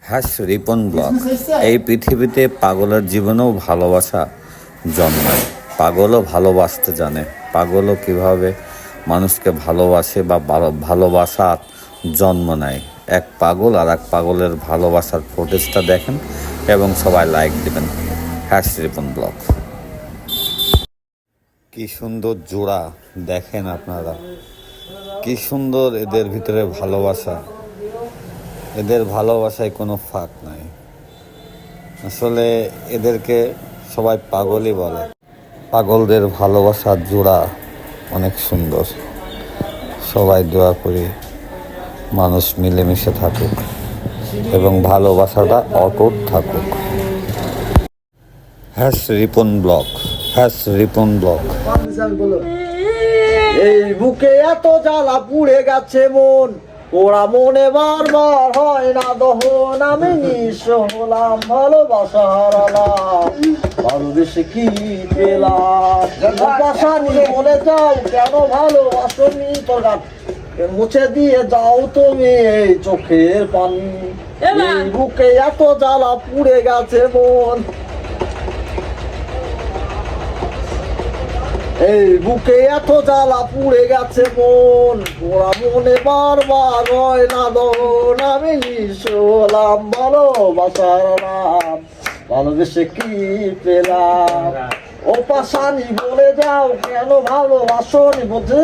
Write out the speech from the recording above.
Hash Ripon blog. এই পৃথিবীতে পাগলের জীবনেও ভালোবাসা জন্মায়। পাগলও ভালোবাসতে জানে। পাগলও কিভাবে মানুষকে ভালোবাসে বা ভালোবাসার জন্ম নেয়। এক পাগল আর এক পাগলের ভালোবাসার ফুটেজটা দেখেন এবং সবাই লাইক দিবেন। Hash Ripon blog. কি সুন্দর জোড়া দেখেন আপনারা, কি সুন্দর এদের ভিতরে ভালোবাসা। এদের ভালোবাসায় কোনো ফাঁক নাই। আসলে এদেরকে সবাই পাগলই বলে। পাগলদের ভালোবাসার জোড়া অনেক সুন্দর। সবাই দোয়া করি মানুষ মিলেমিশে থাকুক এবং ভালোবাসাটা অটুট থাকুক। Hash Ripon blog, hash Ripon blog. এই বুকে এত জ্বালা পুড়ে গেছে মন, ওরা মনে বারবার হয় না দহন। আমি নিঃস্ব হলাম, ভালোবাসা হারালাম, ভালোবেসে কি পেলাম? ভালোবাসানি বলে যাও, কেন ভালোবাসনি? তোর গান মুছে দিয়ে যাও তুমি এই চোখের পানি। এই বুকে এত জ্বালা পুড়ে গেছে মন, এই বুকে এত জ্বালা পুড়ে গেছে মন, ওরা মনে বারবার হয় না দহন। আমি নিঃস্ব হলাম, ভালোবাসার নাম, ভালোবেসে কি পেলাম? ও পাশানি বলে যাও, কেন ভালোবাসনি? বোঝে